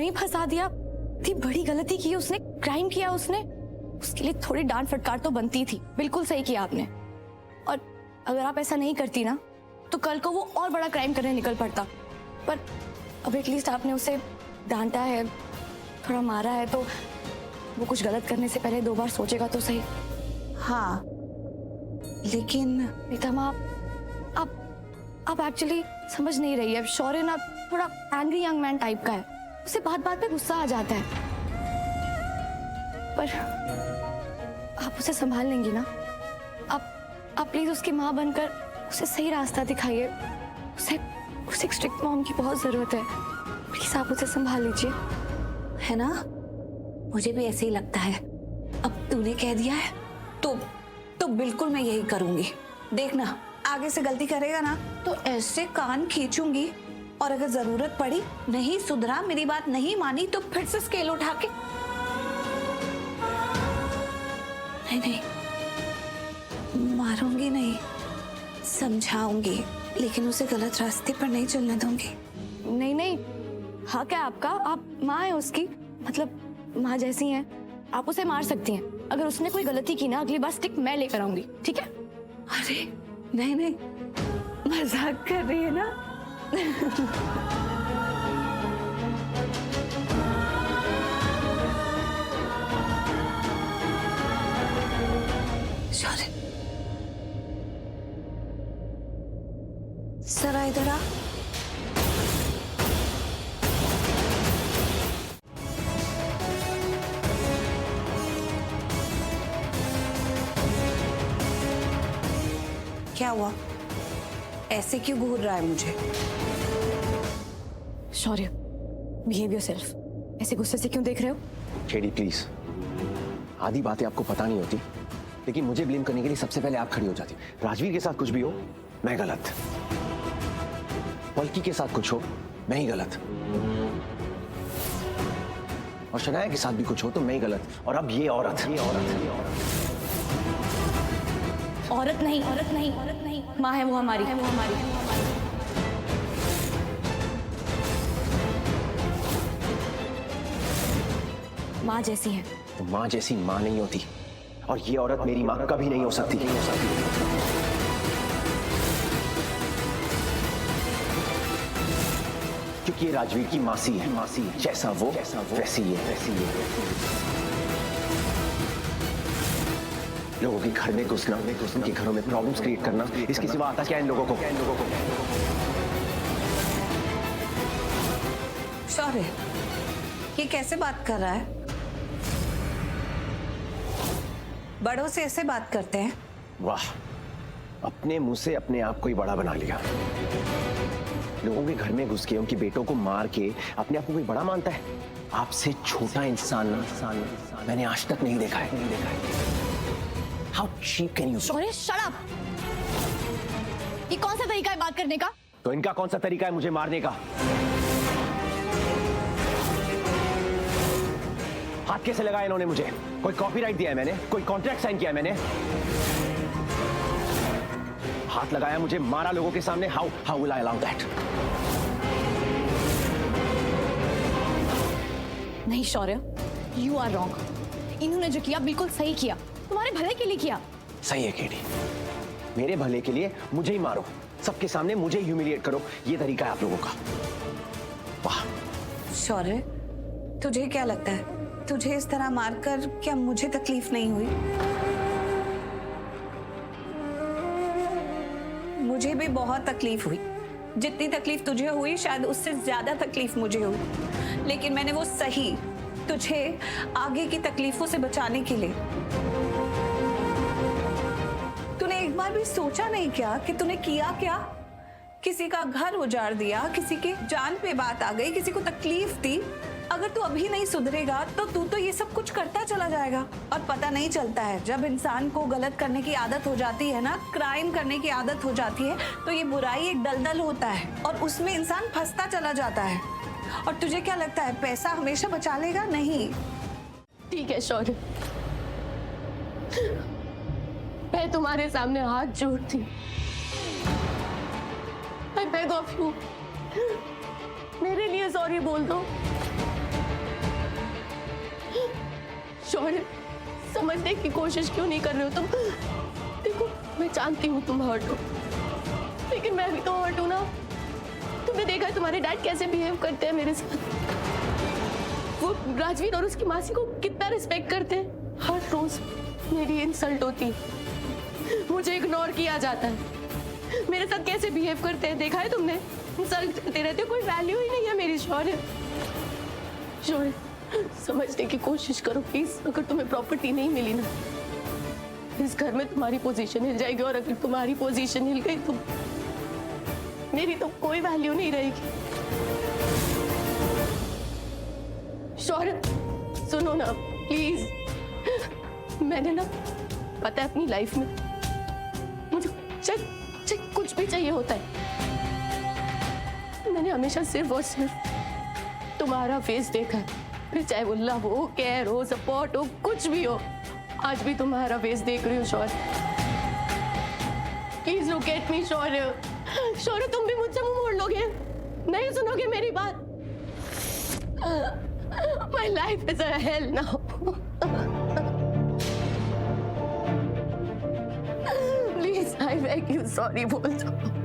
नहीं फंसा दिया? इतनी बड़ी गलती की उसने, क्राइम किया उसने, उसके लिए थोड़ी डांट फटकार तो बनती थी। बिल्कुल सही किया आपने। और अगर आप ऐसा नहीं करती ना तो कल को वो और बड़ा क्राइम करने निकल पड़ता। पर अब एटलीस्ट आपने उसे डांटा है, थोड़ा मारा है, तो वो कुछ गलत करने से पहले 2 बार सोचेगा तो सही। हाँ, लेकिन प्रीतम आप एक्चुअली समझ नहीं रही है। शौर्य ना थोड़ा एंग्री यंग मैन टाइप का है, उसे बात बात पे गुस्सा आ जाता है। पर आप उसे संभाल लेंगी ना? आप प्लीज उसकी माँ बनकर उसे सही रास्ता दिखाइए। उसे एक स्ट्रिक्ट मॉम की बहुत जरूरत है। प्लीज आप उसे संभाल लीजिए, है ना? मुझे भी ऐसे ही लगता है। अब तूने कह दिया है तो बिल्कुल मैं यही करूंगी। देखना, आगे से गलती करेगा ना तो ऐसे कान खींचूंगी, और अगर जरूरत पड़ी, नहीं सुधरा, मेरी बात नहीं मानी, तो फिर से स्केल उठा के नहीं, मारूंगी नहीं, समझाऊंगी, लेकिन उसे गलत रास्ते पर नहीं चलने दूंगी। नहीं, हक है आपका, आप माँ है उसकी, मतलब माँ जैसी हैं। आप उसे मार सकती हैं। अगर उसने कोई गलती की ना, अगली बार स्टिक मैं लेकर आऊंगी, ठीक है? अरे नहीं, मजाक कर रही है ना? शौर्य, जरा इधर आ। क्या हुआ? ऐसे क्यों घूर रहा है मुझे? शौर्य, बिहेव योरसेल्फ। ऐसे गुस्से से क्यों देख रहे हो? केडी प्लीज, आधी बातें आपको पता नहीं होती, लेकिन मुझे ब्लेम करने के लिए सबसे पहले आप खड़ी हो जाती। राजवीर के साथ कुछ भी हो, मैं गलत। पलकी के साथ कुछ हो, मैं ही गलत। और शनाया के साथ भी कुछ हो तो मैं ही गलत। और अब ये औरत औरत नहीं, माँ है वो हमारी। माँ जैसी है। तो माँ जैसी माँ नहीं होती, और ये औरत मेरी माँ कभी नहीं हो सकती। क्योंकि ये राजवीर की मासी है। जैसा वो वैसी है। लोगों के घर में घुसना, उनके घरों में प्रॉब्लम्स क्रिएट करना, इसके सिवा आता क्या इन लोगों को? शौर्य, ये कैसे बात कर रहा है? बड़ों से ऐसे बात करते हैं? वाह, अपने मुंह से अपने आप को ही बड़ा बना लिया। लोगों के घर में घुस के उनके बेटों को मार के अपने आप को कोई बड़ा मानता है? आपसे छोटा इंसान मैंने आज तक नहीं देखा है। How cheap can you be? Shaurya, shut up! ये कौन सा तरीका है बात करने का? तो इनका कौन सा तरीका है मुझे मारने का? हाथ कैसे लगाया इन्होंने मुझे? कोई कॉपीराइट दिया है मैंने? कोई कॉन्ट्रैक्ट साइन किया है मैंने? हाथ लगाया मुझे, मारा लोगों के सामने। How will I allow that? नहीं शौर्य, you are wrong. इन्होंने जो किया बिल्कुल सही किया, तुम्हारे भले के लिए किया। सही है केडी, मेरे भले के लिए मुझे ही मारो, सबके सामने मुझे ह्यूमिलिएट करो, ये तरीका है आप लोगों का। वाह। शौर्य, तुझे क्या लगता है, तुझे इस तरह मारकर क्या मुझे तकलीफ नहीं हुई? मुझे भी बहुत तकलीफ हुई। जितनी तकलीफ तुझे हुई शायद उससे ज्यादा तकलीफ मुझे हुई, लेकिन मैंने वो सही, तुझे आगे की तकलीफों से बचाने के लिए। तूने एक बार भी सोचा नहीं क्या कि तूने किया क्या? किसी का घर उजाड़ दिया, किसी के जान पे बात आ गई, किसी को तकलीफ दी। अगर तू अभी नहीं सुधरेगा तो तू तो ये सब कुछ करता चला जाएगा। और पता नहीं चलता है, जब इंसान को गलत करने की आदत हो जाती है ना, क्राइम करने की आदत हो जाती है, तो ये बुराई एक दलदल होता है और उसमें इंसान फंसता चला जाता है। और तुझे क्या लगता है पैसा हमेशा बचा लेगा? नहीं। ठीक है शौर्य, मैं तुम्हारे सामने हाथ जोड़ती। I beg of you, मेरे लिए सॉरी बोल दो। शौर्य, समझने की कोशिश क्यों नहीं कर रहे हो तुम? देखो, मैं जानती हूँ तुम हर्ट हो, लेकिन मैं भी तो हर्ट हूँ ना। तुमने देखा है तुम्हारे डैड कैसे बिहेव करते हैं मेरे साथ। वो राजवीर और उसकी मासी को कितना रिस्पेक्ट करते हैं। हर रोज मेरी इंसल्ट होती है, मुझे इग्नोर किया जाता है। मेरे साथ कैसे बिहेव करते हैं देखा है तुमने? इंसल्ट करते रहते, कोई वैल्यू ही नहीं है मेरी। शौर्य, शौर्य, समझने की कोशिश करो प्लीज। अगर तुम्हें प्रॉपर्टी नहीं मिली ना, इस घर में तुम्हारी पोजीशन हिल जाएगी, और अगर तुम्हारी पोजीशन हिल गई तो मेरी तो कोई वैल्यू नहीं रहेगी। शौर्य, सुनो ना प्लीज। मैंने ना, पता है, अपनी लाइफ में मुझे चाहे कुछ भी चाहिए होता है, मैंने हमेशा सिर्फ और सिर्फ तुम्हारा फेस देखा है। फिर चाहे वो लव हो, केयर हो, सपोर्ट हो, कुछ भी हो, आज भी तुम्हारा फेस देख रही हूँ शौर्य। प्लीज लुक एट मी शौर्य। शौर्य, तुम भी मुझसे मुंह मोड़ लोगे? नहीं सुनोगे मेरी बात? My life is a hell now. Please, I beg you, sorry बोल दो।